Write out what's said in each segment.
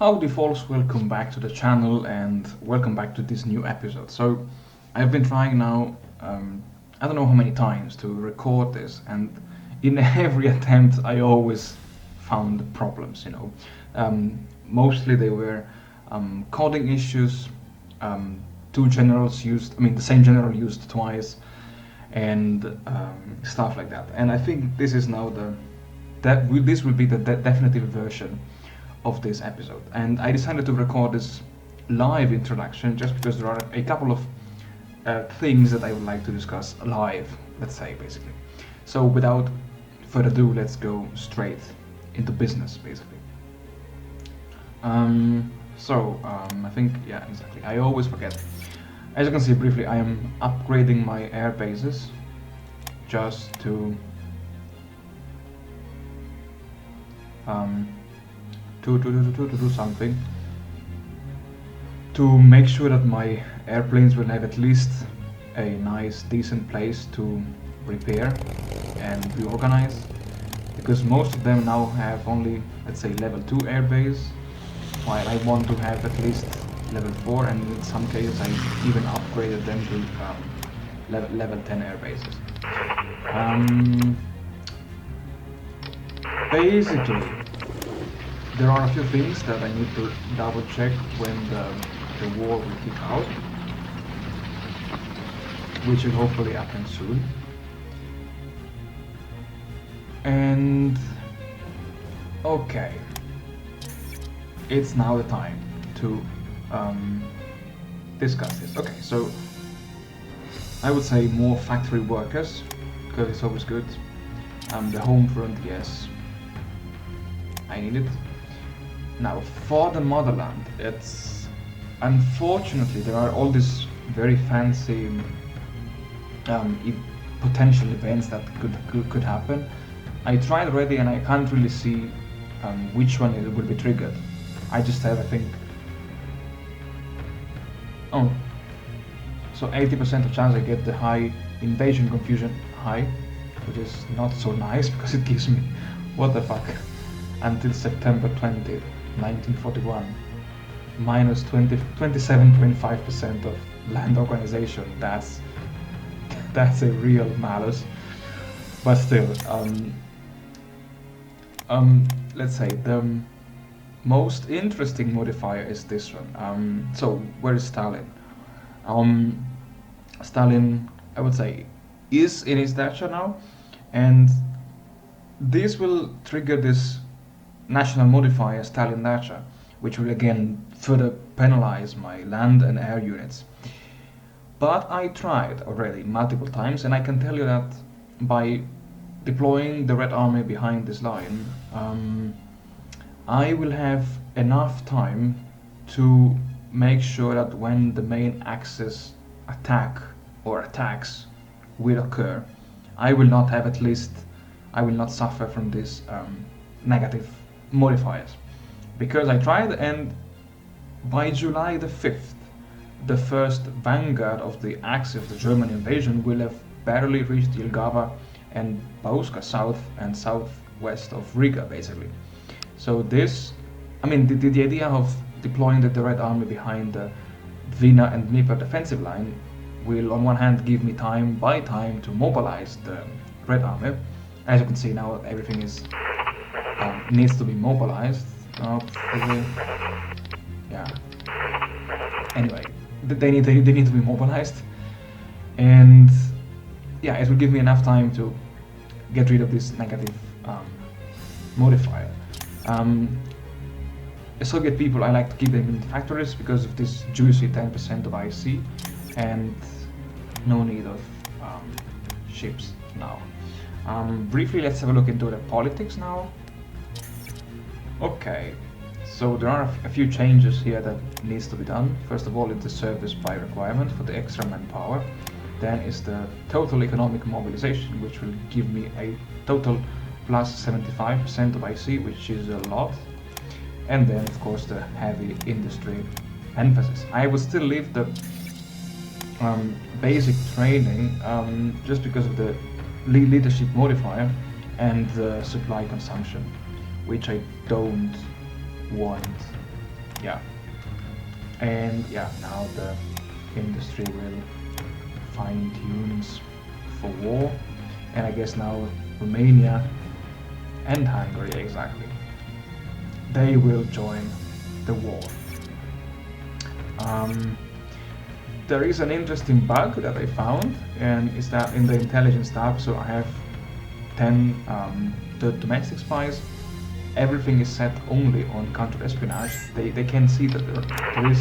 Howdy folks, welcome back to the channel and welcome back to this new episode. So I've been trying now, I don't know how many times to record this, and in every attempt I always found problems. Mostly they were coding issues, two generals used, the same general used twice, and stuff like that. And I think this is now this will be the definitive version of this episode. And I decided to record this live introduction just because there are a couple of things that I would like to discuss live, let's say, basically. So without further ado, let's go straight into business, basically. I think, yeah, exactly. I always forget. As you can see briefly, I am upgrading my air bases just to do something, to make sure that my airplanes will have at least a nice decent place to repair and reorganize, because most of them now have only, let's say, level 2 airbase, while I want to have at least level 4, and in some cases I even upgraded them to level 10 airbases. Basically, there are a few things that I need to double check when the war will kick out, which will hopefully happen soon. And okay, it's now the time to discuss this. Okay, so I would say more factory workers, because it's always good. The home front, yes, I need it. Now, for the motherland, it's unfortunately there are all these very fancy potential events that could happen. I tried already, and I can't really see which one it will be triggered. I just have, I think, so 80% of chance I get the high invasion confusion high, which is not so nice because it gives me, what the fuck, until September 20th. 1941, minus 27.5% of land organization. That's a real malus. But still, let's say the most interesting modifier is this one. So where is Stalin? Stalin, I would say, is in his dacha now, and this will trigger this national modifier Stalin dacha, which will again further penalize my land and air units. But I tried already multiple times, and I can tell you that by deploying the Red Army behind this line, I will have enough time to make sure that when the main Axis attack or attacks will occur, I will not suffer from this negative modifiers, because I tried, and by July the 5th, the first vanguard of the Axis of the German invasion will have barely reached Jelgava and Bauska south and southwest of Riga, basically. So this, the idea of deploying the Red Army behind the Vina and Dnieper defensive line will on one hand give me time to mobilize the Red Army. As you can see now, everything is needs to be mobilized. Yeah. Anyway, they need to be mobilized, and yeah, it will give me enough time to get rid of this negative modifier. Soviet people, I like to keep them in factories because of this juicy 10% of IC, and no need of ships now. Briefly, let's have a look into the politics now. Okay, so there are a few changes here that needs to be done. First of all, it's the service by requirement for the extra manpower. Then is the total economic mobilization, which will give me a total plus 75% of IC, which is a lot. And then, of course, the heavy industry emphasis. I will still leave the basic training just because of the leadership modifier and the supply consumption, which I don't want yeah. And yeah, now the industry will find tunes for war, and I guess now Romania and Hungary, exactly, they will join the war. There is an interesting bug that I found, and is that in the intelligence tab, so I have 10 the domestic spies. Everything is set only on counter-espionage. They can see that there is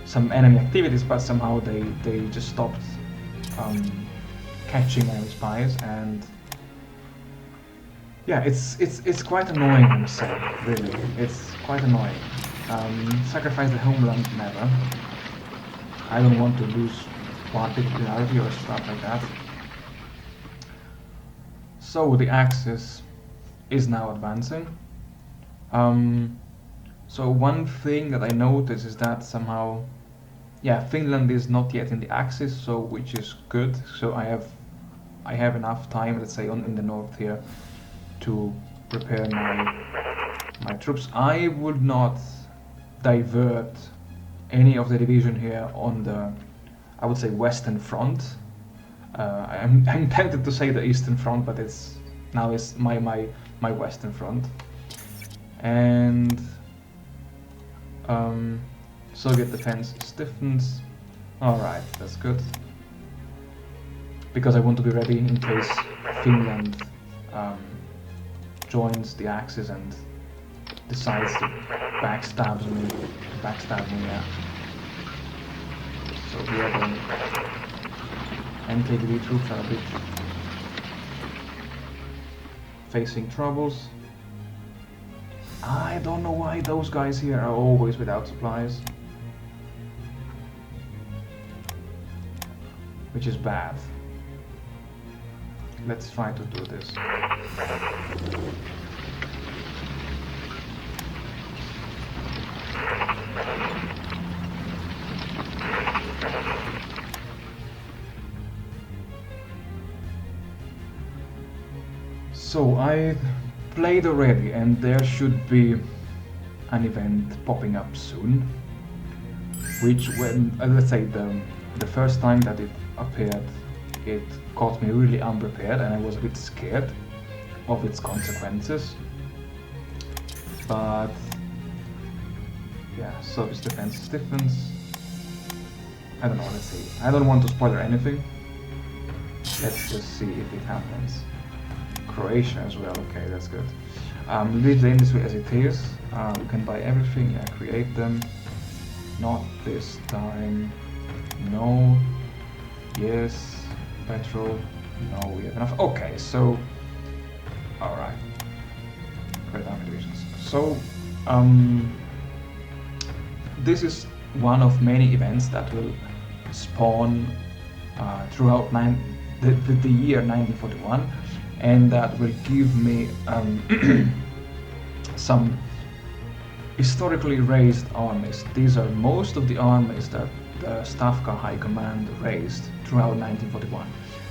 some enemy activities, but somehow they just stopped catching enemy spies, and yeah, it's quite annoying, I must say. Really, it's quite annoying. Sacrifice the homeland, never. I don't want to lose particularity or stuff like that. So the Axis is now advancing. So one thing that I noticed is that somehow, yeah, Finland is not yet in the Axis, so which is good. So I have enough time, let's say, in the north here, to prepare my troops. I would not divert any of the division here on the, I would say, Western Front. I'm tempted to say the Eastern Front, but it's my Western Front. And Soviet defense stiffens. Alright, that's good. Because I want to be ready in case Finland joins the Axis and decides to backstab me, yeah. So here the NKVD troops are a bit facing troubles. I don't know why those guys here are always without supplies. Which is bad. Let's try to do this. So I played already, and there should be an event popping up soon, which when, let's say the first time that it appeared, it caught me really unprepared, and I was a bit scared of its consequences. But yeah, Soviet defense stiffens. I don't know, let's see. I don't want to spoiler anything. Let's just see if it happens. Croatia as well, okay, that's good. Leave the industry as it is. We can buy everything, yeah, create them. Not this time. No. Yes. Petrol. No, we have enough. Okay, so alright. Create army divisions. So this is one of many events that will spawn throughout the year 1941, and that will give me some historically raised armies. These are most of the armies that the Stavka High Command raised throughout 1941.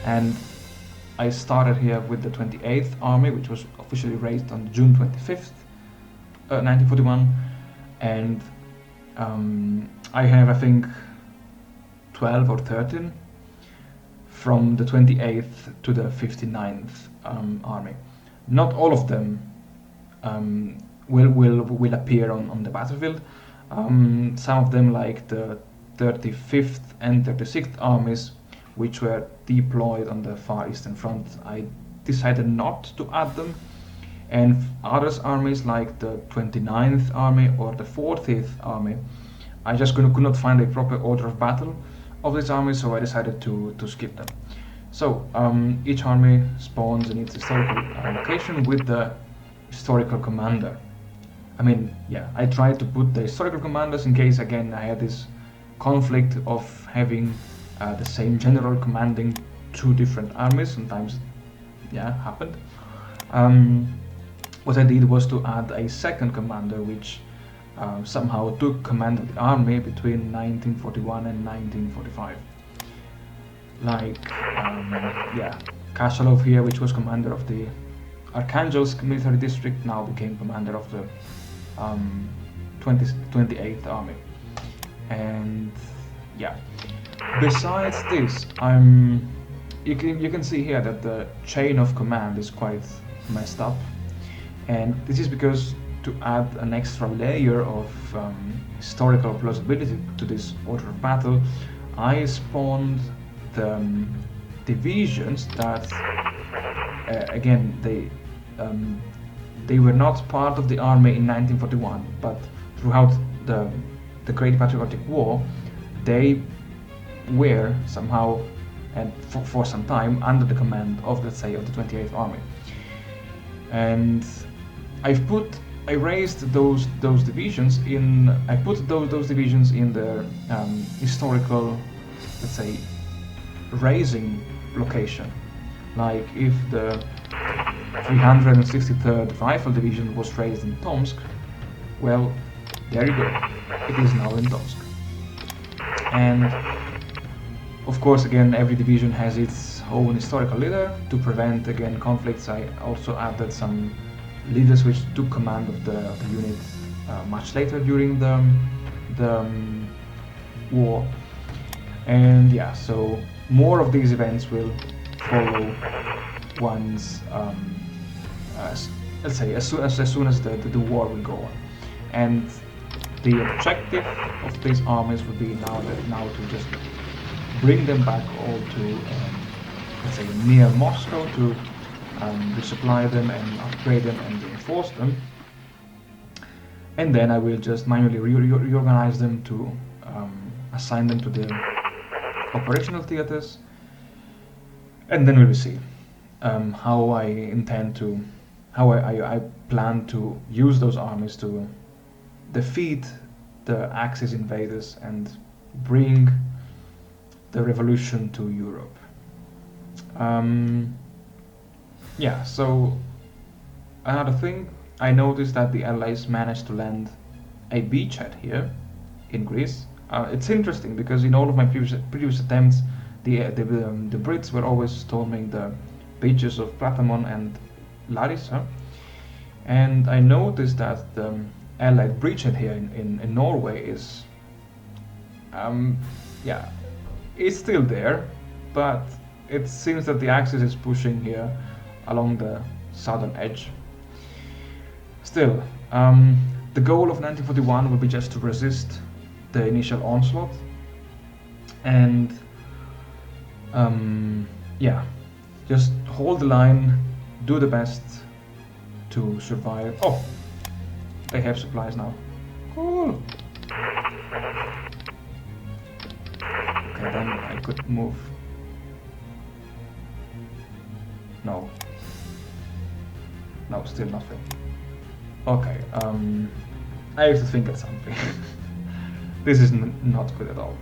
And I started here with the 28th Army, which was officially raised on June 25th, 1941. And I have, I think, 12 or 13 from the 28th to the 59th Army. Not all of them will appear on the battlefield. Some of them, like the 35th and 36th Armies, which were deployed on the Far Eastern Front, I decided not to add them. And others armies, like the 29th Army or the 40th Army, I just could not find a proper order of battle of these armies, so I decided to skip them. So each army spawns in its historical location with the historical commander. I mean, yeah, I tried to put the historical commanders in case, again, I had this conflict of having the same general commanding two different armies. Sometimes, yeah, happened. What I did was to add a second commander, which somehow took command of the army between 1941 and 1945. Like, yeah, Kashalov here, which was commander of the Arkhangelsk military district, now became commander of the 28th Army. And yeah, besides this, you can see here that the chain of command is quite messed up, and this is because to add an extra layer of historical plausibility to this order of battle, I spawned the divisions that again they were not part of the army in 1941, but throughout the Great Patriotic War they were somehow and for some time under the command of, let's say, of the 28th Army. And I raised those divisions in, I put those divisions in their historical, let's say, raising location. Like if the 363rd Rifle Division was raised in Tomsk, well, there you go, it is now in Tomsk. And of course, again, every division has its own historical leader. To prevent, again, conflicts, I also added some leaders which took command of the unit much later during the war. And yeah, so more of these events will follow once, let's say, as soon as the war will go on. And the objective of these armies would be now to just bring them back all to, let's say, near Moscow to resupply them and upgrade them and reinforce them. And then I will just manually reorganize them to assign them to the operational theaters. And then we will see how I plan to use those armies to defeat the Axis invaders and bring the revolution to Europe. Yeah, so another thing, I noticed that the Allies managed to land a beachhead here in Greece. It's interesting because in all of my previous attempts, the Brits were always storming the beaches of Platamon and Larissa, and I noticed that the Allied bridgehead here in Norway is, yeah, it's still there, but it seems that the Axis is pushing here along the southern edge. Still, the goal of 1941 will be just to resist the initial onslaught, and yeah, just hold the line, do the best to survive. Oh, they have supplies now. Cool. Okay, then I could move. No. No, still nothing. Okay, I have to think of something. This is not good at all.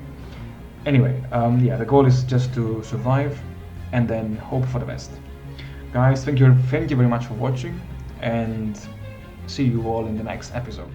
Anyway, yeah, the goal is just to survive and then hope for the best. Guys, thank you very much for watching, and see you all in the next episode.